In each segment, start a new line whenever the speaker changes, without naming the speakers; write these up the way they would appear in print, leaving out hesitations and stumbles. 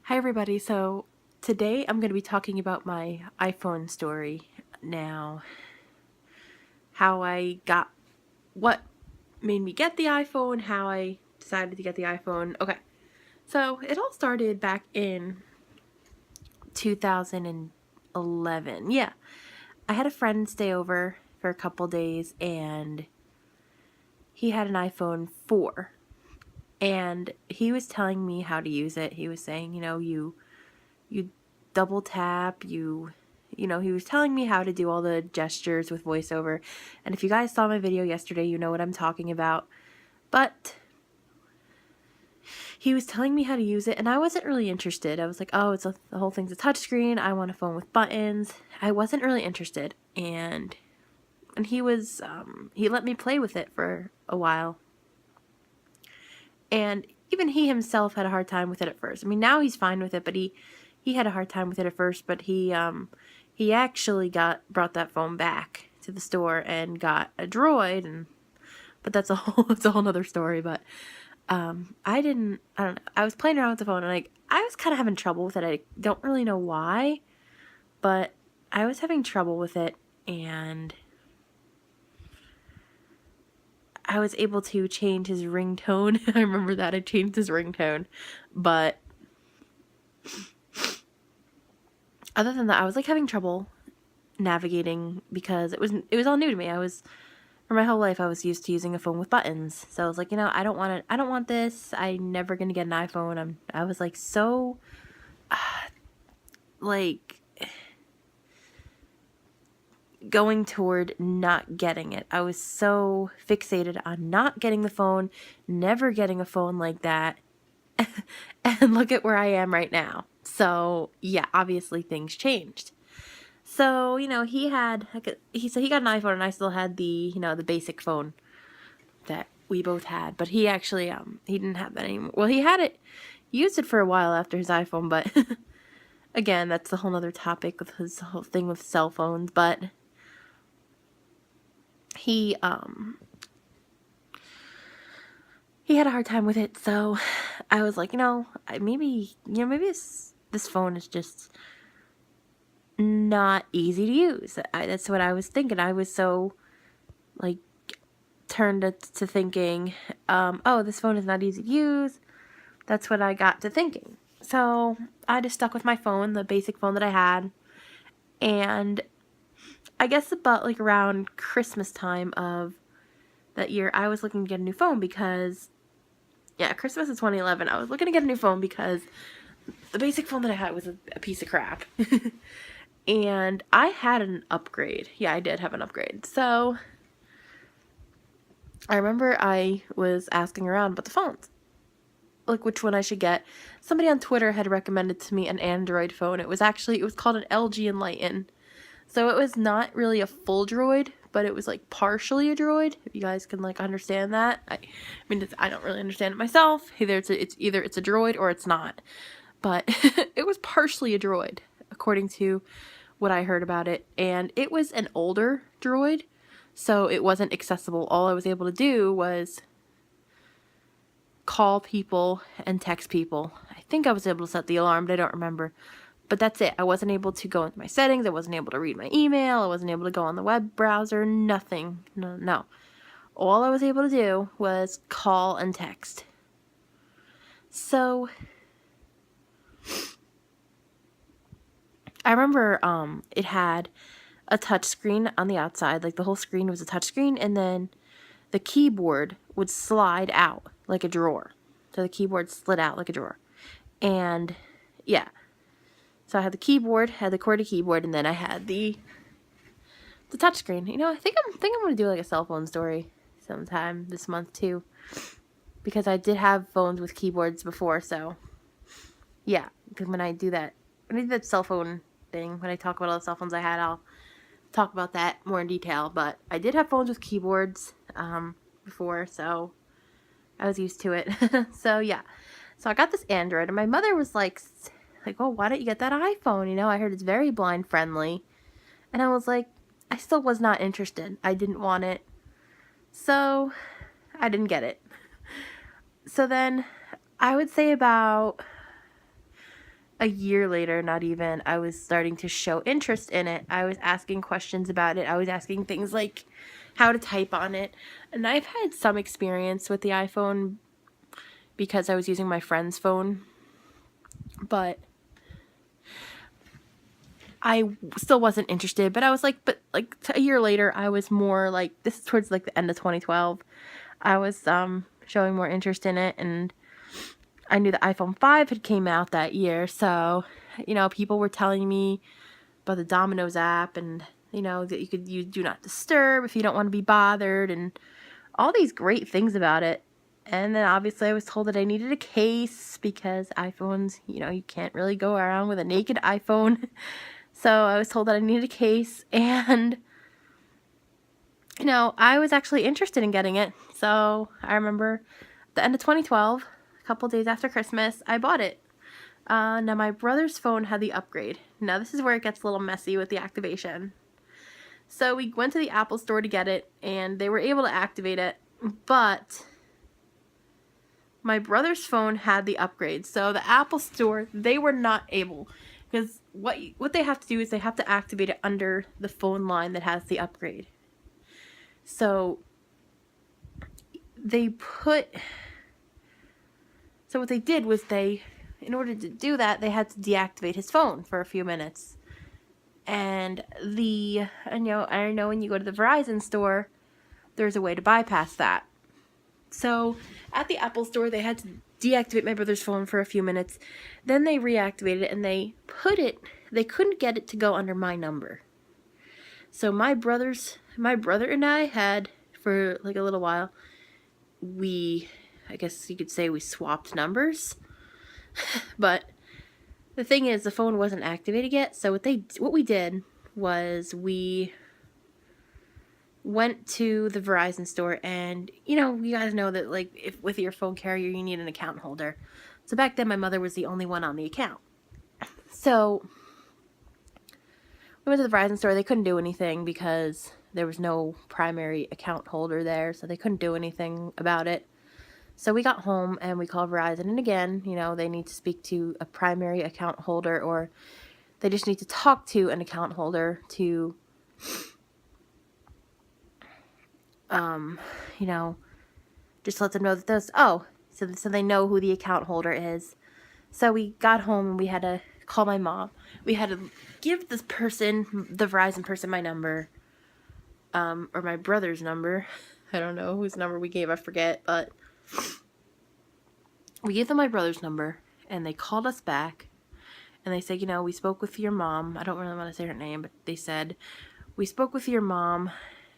Hi everybody, so today I'm going to be talking about my iPhone story. Now, what made me get the iPhone, how I decided to get the iPhone. Okay, so it all started back in 2011. Yeah, I had a friend stay over for a couple days and he had an iPhone 4. And he was telling me how to use it. He was saying, you double tap, he was telling me how to do all the gestures with voiceover. And if you guys saw my video yesterday, you know what I'm talking about. But he was telling me how to use it and I wasn't really interested. I was like, oh, the whole thing's a touchscreen. I want a phone with buttons. I wasn't really interested. And he let me play with it for a while. And even he himself had a hard time with it at first. I mean, now he's fine with it, but he had a hard time with it at first, but he actually brought that phone back to the store and got a Droid, but that's it's a whole nother story. But I don't know. I was playing around with the phone and I was kind of having trouble with it. I don't really know why, but I was having trouble with it, and I was able to change his ringtone. I remember that I changed his ringtone, but other than that, I was having trouble navigating because it was all new to me. For my whole life I was used to using a phone with buttons. So I was like, I don't want it. I don't want this. I'm never going to get an iPhone. I was so like going toward not getting it. I was so fixated on not getting the phone, never getting a phone like that. And look at where I am right now. So, yeah, obviously things changed. So, he got an iPhone and I still had the basic phone that we both had, but he actually, he didn't have that anymore. Well, he used it for a while after his iPhone, but again, that's a whole nother topic with his whole thing with cell phones, but he had a hard time with it, so I was like, maybe this phone is just not easy to use. That's what I was thinking. I was so turned to thinking, oh, this phone is not easy to use. That's what I got to thinking. So I just stuck with my phone, the basic phone that I had. And I guess about around Christmas time of that year, I was looking to get a new phone because, Christmas of 2011, I was looking to get a new phone because the basic phone that I had was a piece of crap. And I had an upgrade. Yeah, I did have an upgrade. So I remember I was asking around about the phones, which one I should get. Somebody on Twitter had recommended to me an Android phone. It was called an LG Enlighten. So it was not really a full Droid, but it was partially a Droid. If you guys can understand that. I mean, I don't really understand it myself. Either it's a Droid or it's not. But it was partially a Droid, according to what I heard about it. And it was an older Droid, so it wasn't accessible. All I was able to do was call people and text people. I think I was able to set the alarm, but I don't remember. But that's it. I wasn't able to go into my settings. I wasn't able to read my email. I wasn't able to go on the web browser. Nothing. No. All I was able to do was call and text. So I remember it had a touch screen on the outside. The whole screen was a touch screen, and then the keyboard would slide out like a drawer. So the keyboard slid out like a drawer. And yeah. So I had the keyboard, had the QWERTY keyboard, and then I had the touchscreen. I think I'm gonna do a cell phone story sometime this month too, because I did have phones with keyboards before. So yeah, because when I do that cell phone thing, when I talk about all the cell phones I had, I'll talk about that more in detail. But I did have phones with keyboards before, so I was used to it. So yeah, so I got this Android, and my mother was like, oh, why don't you get that iPhone? I heard it's very blind friendly. And I was like, I still was not interested. I didn't want it. So I didn't get it. So then I would say about a year later, not even, I was starting to show interest in it. I was asking questions about it. I was asking things like how to type on it. And I've had some experience with the iPhone because I was using my friend's phone, but I still wasn't interested. But I was like, but like a year later, I was more like, this is towards like the end of 2012. I was showing more interest in it, and I knew the iPhone 5 had came out that year, so, people were telling me about the Domino's app, and, that you could use Do Not Disturb if you don't want to be bothered, and all these great things about it. And then obviously I was told that I needed a case because iPhones, you can't really go around with a naked iPhone. So I was told that I needed a case, and, I was actually interested in getting it. So I remember the end of 2012, a couple days after Christmas, I bought it. Now my brother's phone had the upgrade. Now this is where it gets a little messy with the activation. So we went to the Apple store to get it, and they were able to activate it, but my brother's phone had the upgrade. So the Apple store, they were not able, because what they have to do is they have to activate it under the phone line that has the upgrade. So what they did was in order to do that, they had to deactivate his phone for a few minutes. And I know when you go to the Verizon store, there's a way to bypass that. So at the Apple store, they had to deactivate my brother's phone for a few minutes. Then they reactivated it, and they couldn't get it to go under my number. So my brother and I had, for like a little while, I guess you could say we swapped numbers. But the thing is, the phone wasn't activated yet. So what we did was we went to the Verizon store, and you guys know that, like, if with your phone carrier you need an account holder. So back then my mother was the only one on the account. So we went to the Verizon store. They couldn't do anything because there was no primary account holder there, so they couldn't do anything about it. So we got home and we called Verizon, and again, they need to speak to a primary account holder, or they just need to talk to an account holder to just let them know that so they know who the account holder is. So we got home and we had to call my mom. We had to give this person, the Verizon person, my number, or my brother's number. I don't know whose number we gave, I forget, but we gave them my brother's number, and they called us back, and they said, we spoke with your mom. I don't really want to say her name, but they said, we spoke with your mom.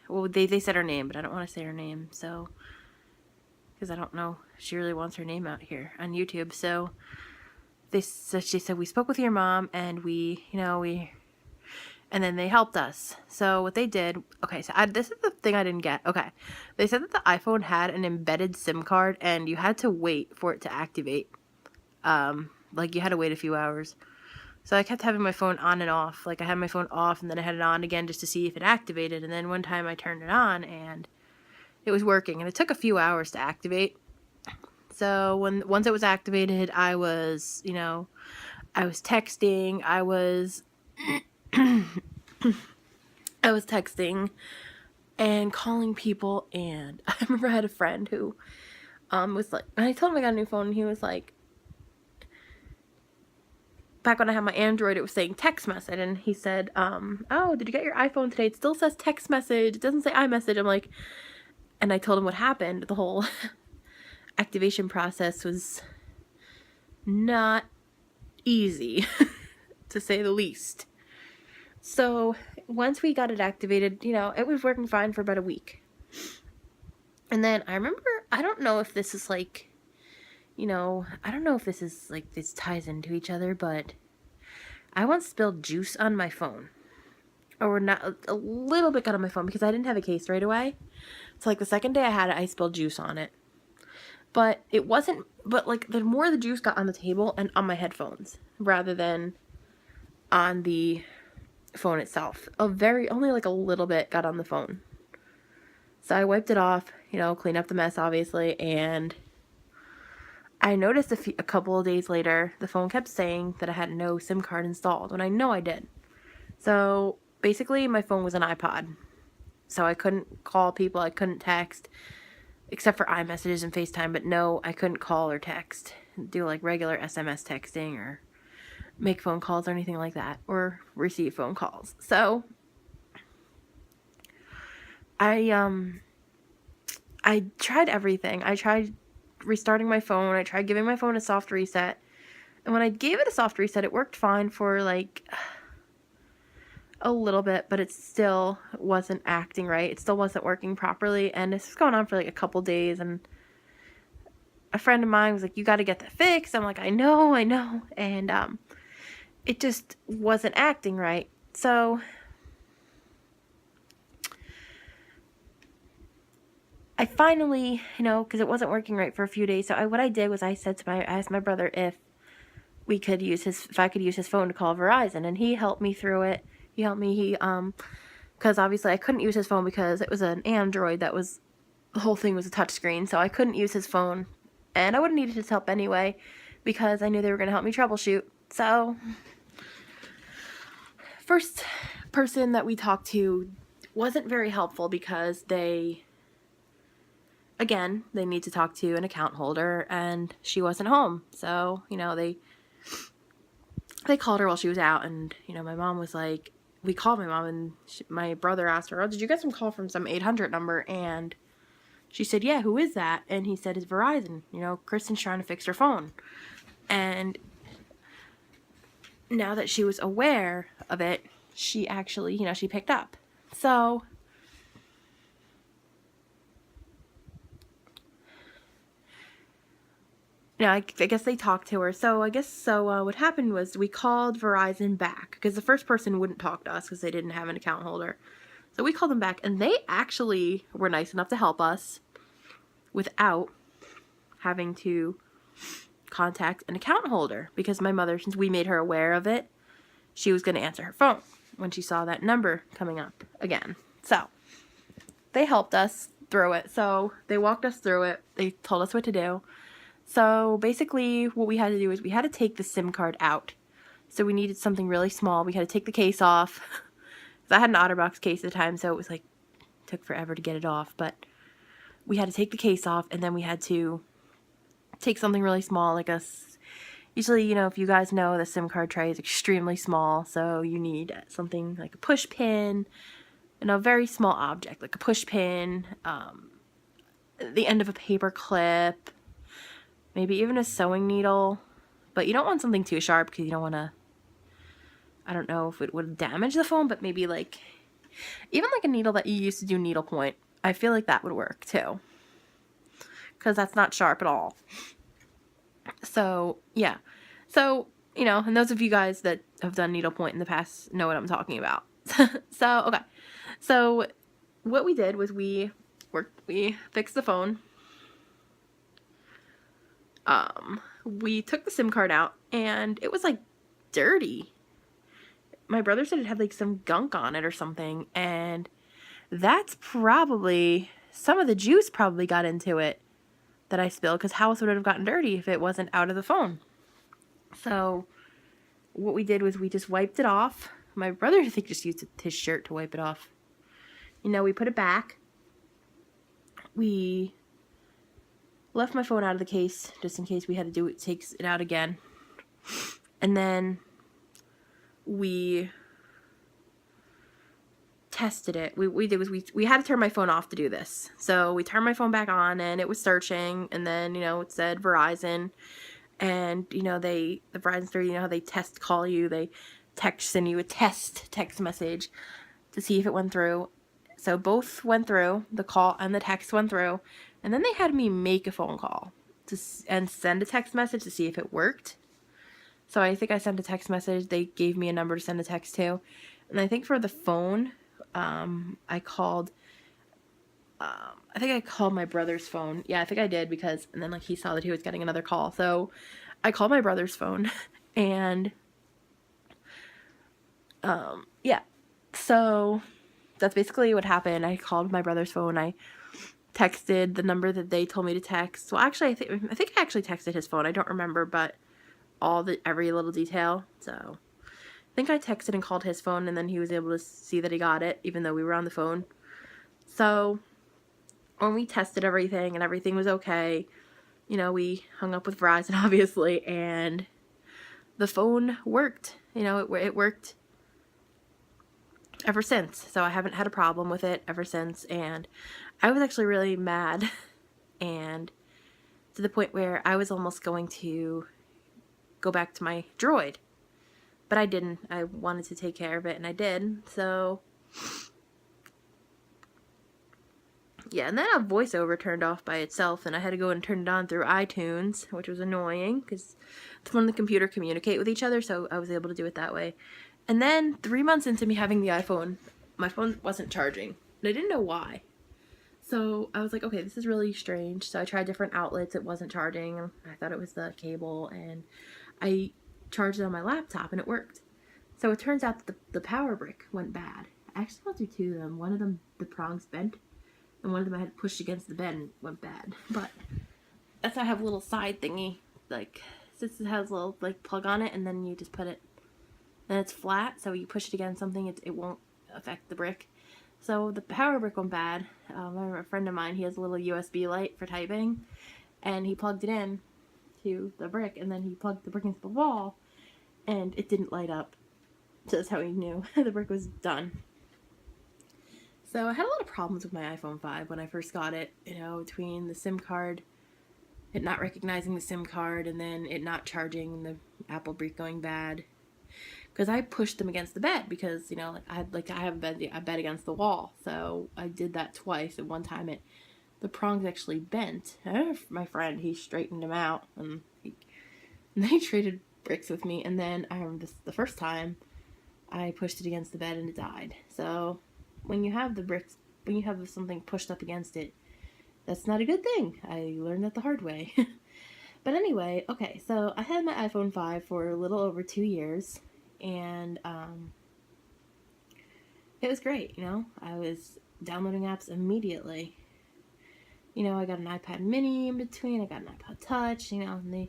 Well, they said her name, but I don't want to say her name, so, because I don't know if she really wants her name out here on YouTube. So she said, we spoke with your mom, and and then they helped us. So what they did, okay, so this is the thing I didn't get. Okay, they said that the iPhone had an embedded SIM card, and you had to wait for it to activate. Like, you had to wait a few hours. So I kept having my phone on and off. Like, I had my phone off, and then I had it on again just to see if it activated. And then one time I turned it on, and it was working. And it took a few hours to activate. So once it was activated, I was texting. I was texting and calling people. And I remember I had a friend who was like, and I told him I got a new phone, and he was like, back when I had my Android, it was saying text message, and he said, oh, did you get your iPhone today? It still says text message. It doesn't say iMessage. I'm like, and I told him what happened. The whole activation process was not easy, to say the least. So once we got it activated, it was working fine for about a week. And then I remember, I don't know if this is like, I don't know if this is like, this ties into each other, but I once spilled juice on my phone. Or not, a little bit got on my phone because I didn't have a case right away. So like the second day I had it, I spilled juice on it. But like the more the juice got on the table and on my headphones rather than on the phone itself. Only like a little bit got on the phone. So I wiped it off, cleaned up the mess obviously, and I noticed a couple of days later, the phone kept saying that I had no SIM card installed, when I know I did. So basically, my phone was an iPod. So I couldn't call people, I couldn't text, except for iMessages and FaceTime, but no, I couldn't call or text, do like regular SMS texting or make phone calls or anything like that, or receive phone calls. So I tried everything. I tried restarting my phone. I tried giving my phone a soft reset. And when I gave it a soft reset, it worked fine for like a little bit, but it still wasn't acting right. It still wasn't working properly. And this was going on for like a couple days. And a friend of mine was like, "You got to get that fixed." I'm like, I know. And it just wasn't acting right. So I finally, because it wasn't working right for a few days. So what I did was I asked my brother if I could use his phone to call Verizon, and he helped me through it. He helped me, because obviously I couldn't use his phone because it was an Android the whole thing was a touchscreen, so I couldn't use his phone, and I would have needed his help anyway, because I knew they were going to help me troubleshoot. So, first person that we talked to wasn't very helpful because they need to talk to an account holder, and she wasn't home. So, they called her while she was out, and, my mom was like, we called my mom, and my brother asked her, "Oh, did you get some call from some 800 number?" And she said, "Yeah, who is that?" And he said, "It's Verizon. Kristen's trying to fix her phone." And now that she was aware of it, she actually, she picked up. So I guess they talked to her. So what happened was we called Verizon back because the first person wouldn't talk to us because they didn't have an account holder. So we called them back, and they actually were nice enough to help us without having to contact an account holder, because my mother, since we made her aware of it, she was going to answer her phone when she saw that number coming up again. So they helped us through it. So they walked us through it. They told us what to do. So basically what we had to do is we had to take the SIM card out. So we needed something really small. We had to take the case off. I had an OtterBox case at the time, so it was like, took forever to get it off. But we had to take the case off, and then we had to take something really small, like usually, if you guys know, the SIM card tray is extremely small, so you need something like a push pin, and a very small object, like a push pin, the end of a paper clip, maybe even a sewing needle, but you don't want something too sharp because you don't want to, I don't know if it would damage the phone, but maybe even a needle that you used to do needlepoint. I feel like that would work too, because that's not sharp at all. So, yeah. So, and those of you guys that have done needlepoint in the past know what I'm talking about. So, okay. So, what we did was we fixed the phone. We took the SIM card out, and it was dirty. My brother said it had some gunk on it or something, and that's probably, some of the juice probably got into it that I spilled, because how else would it have gotten dirty if it wasn't out of the phone? So what we did was we just wiped it off. My brother, I think, just used his shirt to wipe it off. We put it back. We left my phone out of the case just in case we had to take it out again. And then we tested it. We had to turn my phone off to do this. So we turned my phone back on, and it was searching, and then, it said Verizon, and, the Verizon store, how they call you, they send you a text message to see if it went through. So both went through, the call and the text went through, and then they had me make a phone call and send a text message to see if it worked. So I think I sent a text message. They gave me a number to send a text to. And I think for the phone, I called my brother's phone. Yeah, I think I did, because, and then he saw that he was getting another call. So I called my brother's phone, and, yeah. So that's basically what happened. I called my brother's phone. I texted the number that they told me to text. Well, actually, I think I actually texted his phone. I don't remember, but every little detail. So I think I texted and called his phone, and then he was able to see that he got it, even though we were on the phone. So when we tested everything and everything was okay, you know, we hung up with Verizon, obviously, and the phone worked. You know, it worked ever since. So I haven't had a problem with it ever since, and I was actually really mad, and to the point where I was almost going to go back to my Droid, but I didn't. I wanted to take care of it, and I did. So yeah, and then a voiceover turned off by itself, and I had to go and turn it on through iTunes, which was annoying because the phone and the computer communicate with each other, so I was able to do it that way. And then 3 months into me having the iPhone, my phone wasn't charging, and I didn't know why. So I was like, okay, this is really strange. So I tried different outlets. It wasn't charging. I thought it was the cable, and I charged it on my laptop, and it worked. So it turns out that the power brick went bad. I actually went through two of them. One of them, the prongs bent, and one of them I had pushed against the bed and went bad. But that's why I have a little side thingy, like, since it has a little, like, plug on it, and then you just put it, and it's flat, so you push it against something, it won't affect the brick. So the power brick went bad. I remember a friend of mine, he has a little USB light for typing, and he plugged it in to the brick, and then he plugged the brick into the wall, and it didn't light up. So that's how he knew the brick was done. So I had a lot of problems with my iPhone 5 when I first got it, you know, between the SIM card, it not recognizing the SIM card, and then it not charging, the Apple brick going bad. Because I pushed them against the bed because, you know, I have a bed against the wall. So I did that twice, and one time the prongs actually bent. My friend, he straightened them out, and they traded bricks with me. And then I remember the first time I pushed it against the bed and it died. So when you have the bricks, when you have something pushed up against it, that's not a good thing. I learned that the hard way. But anyway, okay, so I had my iPhone 5 for a little over 2 years, and it was great, you know. I was downloading apps immediately. You know, I got an iPad mini in between, I got an iPod Touch, you know, and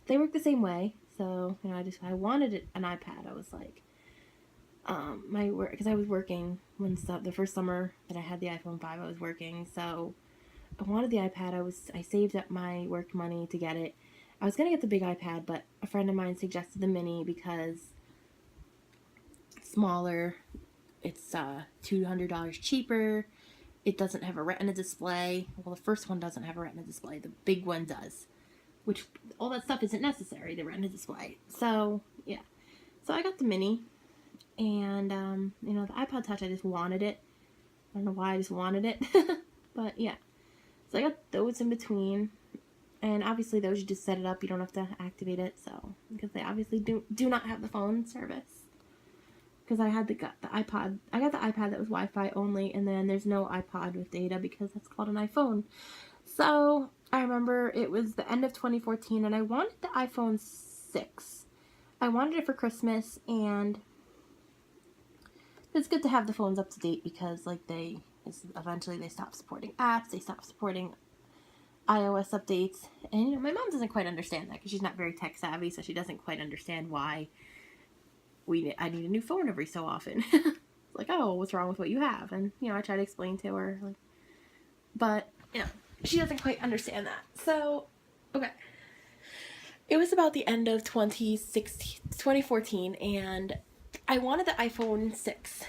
they work the same way. So, you know, I wanted an iPad. I was like, my work, because I was working when the first summer that I had the iPhone 5, I was working, so I wanted the iPad. I saved up my work money to get it. I was gonna get the big iPad, but a friend of mine suggested the mini because it's smaller, it's $200 cheaper, it doesn't have a retina display. Well, the first one doesn't have a retina display, the big one does, which all that stuff isn't necessary, the retina display. So yeah, so I got the mini, and you know, the iPod Touch, I just wanted it. I don't know why, I just wanted it. But yeah, so I got those in between, and obviously those you just set it up, you don't have to activate it, so, because they obviously do not have the phone service. Because I got the iPod that was Wi-Fi only, and then there's no iPod with data because that's called an iPhone. So I remember it was the end of 2014, and I wanted the iPhone 6. I wanted it for Christmas, and it's good to have the phones up to date because, like, eventually they stop supporting apps, they stop supporting iOS updates, and, you know, my mom doesn't quite understand that because she's not very tech savvy, so she doesn't quite understand why I need a new phone every so often. It's like, oh, what's wrong with what you have? And, you know, I try to explain to her, like, but, you know, she doesn't quite understand that. So, okay. It was about the end of 2014, and I wanted the iPhone 6.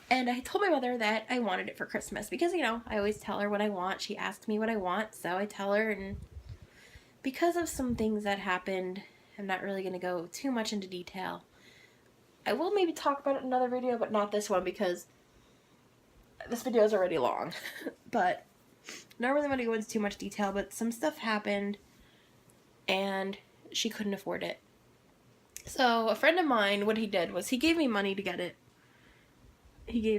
And I told my mother that I wanted it for Christmas because, you know, I always tell her what I want. She asks me what I want, so I tell her, and because of some things that happened, I'm not really going to go too much into detail. I will maybe talk about it in another video, but not this one because this video is already long. But not really want to go into too much detail, but some stuff happened and she couldn't afford it. So a friend of mine, what he did was he gave me money to get it.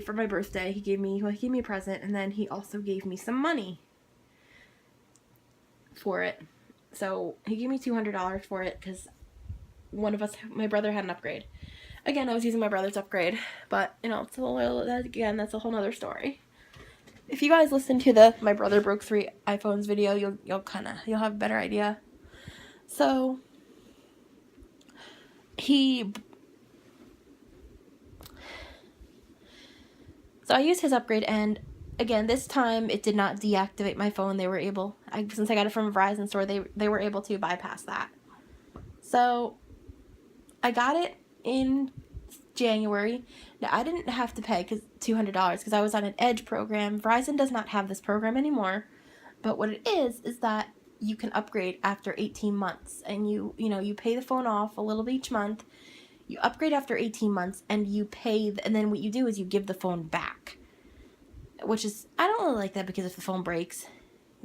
For my birthday, he gave me a present, and then he also gave me some money for it. So he gave me $200 for it because my brother had an upgrade. Again, I was using my brother's upgrade, but, you know, that's a whole nother story. If you guys listen to the my brother broke 3 iPhones video, you'll have a better idea. So I used his upgrade, and again, this time it did not deactivate my phone. They were able, since I got it from a Verizon store, they were able to bypass that. So I got it in January. Now, I didn't have to pay $200 because I was on an Edge program. Verizon does not have this program anymore, but what it is that you can upgrade after 18 months, and you pay the phone off a little bit each month. You upgrade after 18 months, and you pay, and then what you do is you give the phone back, which is, I don't really like that, because if the phone breaks,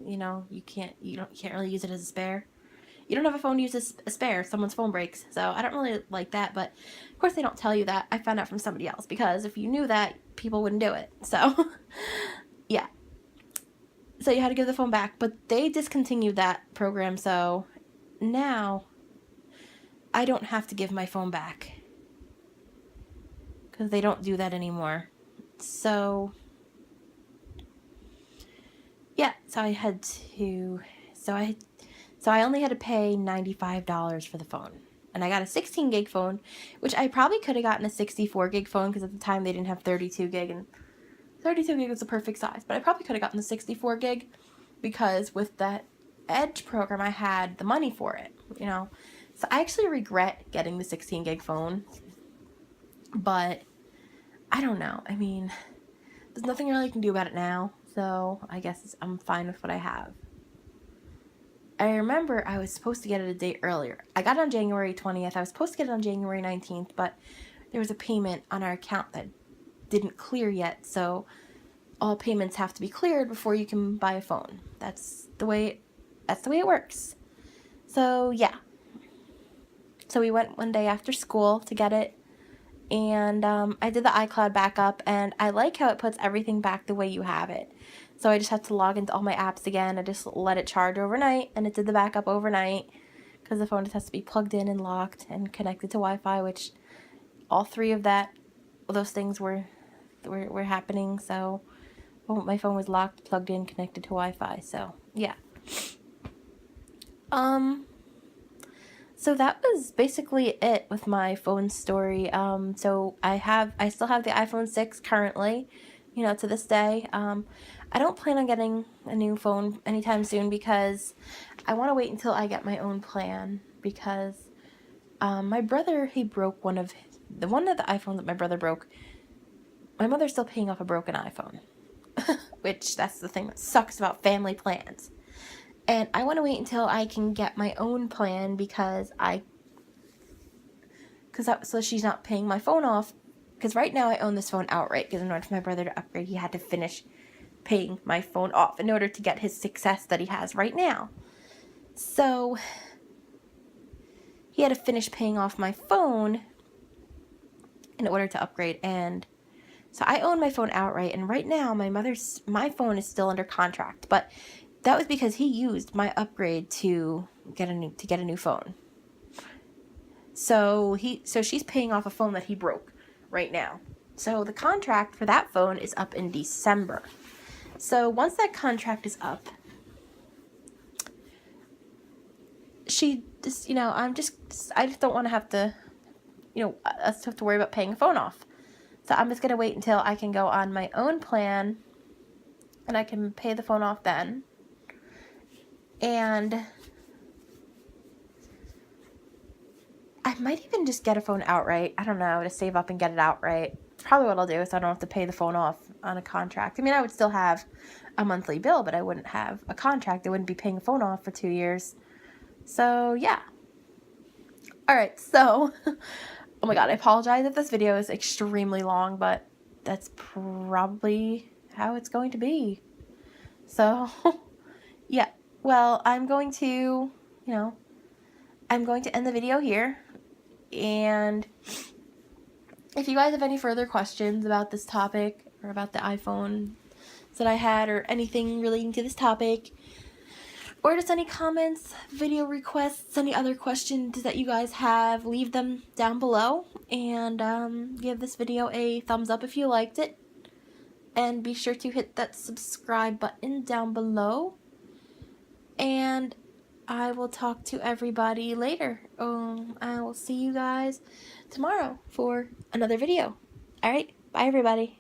you can't really use it as a spare. You don't have a phone to use as a spare if someone's phone breaks. So I don't really like that, but of course they don't tell you that. I found out from somebody else, because if you knew that, people wouldn't do it. So yeah. So you had to give the phone back, but they discontinued that program, so now I don't have to give my phone back, because they don't do that anymore. So yeah, so I only had to pay $95 for the phone. And I got a 16 gig phone, which I probably could have gotten a 64 gig phone, because at the time they didn't have 32 gig, and 32 gig was the perfect size. But I probably could have gotten the 64 gig, because with that Edge program I had the money for it, So I actually regret getting the 16 gig phone, but I don't know. I mean, there's nothing really I can do about it now, so I guess I'm fine with what I have. I remember I was supposed to get it a day earlier. I got it on January 20th. I was supposed to get it on January 19th, but there was a payment on our account that didn't clear yet, so all payments have to be cleared before you can buy a phone. That's the way it works. So yeah. So we went one day after school to get it, and I did the iCloud backup, and I like how it puts everything back the way you have it. So I just had to log into all my apps again. I just let it charge overnight, and it did the backup overnight, because the phone just has to be plugged in and locked and connected to Wi-Fi, which all 3 of those things were happening. So my phone was locked, plugged in, connected to Wi-Fi. So yeah. So that was basically it with my phone story. So I still have the iPhone 6 currently, to this day. I don't plan on getting a new phone anytime soon, because I want to wait until I get my own plan, because my brother, he broke one of the iPhones that my brother broke. My mother's still paying off a broken iPhone, which that's the thing that sucks about family plans. And I want to wait until I can get my own plan, so she's not paying my phone off. Because right now I own this phone outright, because in order for my brother to upgrade, he had to finish paying my phone off in order to get his success that he has right now. So he had to finish paying off my phone in order to upgrade, and so I own my phone outright, and right now my phone is still under contract, but that was because he used my upgrade to get a new phone. So she's paying off a phone that he broke right now. So the contract for that phone is up in December. So once that contract is up, I just don't want to have to, us have to worry about paying a phone off. So I'm just going to wait until I can go on my own plan, and I can pay the phone off then. And I might even just get a phone outright. I don't know, to save up and get it outright. Probably what I'll do, so I don't have to pay the phone off on a contract. I mean, I would still have a monthly bill, but I wouldn't have a contract. I wouldn't be paying a phone off for 2 years. So, yeah. Alright, so, oh my god, I apologize if this video is extremely long, but that's probably how it's going to be. So, yeah. Well, I'm going to end the video here, and if you guys have any further questions about this topic, or about the iPhone that I had, or anything relating to this topic, or just any comments, video requests, any other questions that you guys have, leave them down below, and give this video a thumbs up if you liked it, and be sure to hit that subscribe button down below. And I will talk to everybody later. I will see you guys tomorrow for another video. Alright, bye everybody.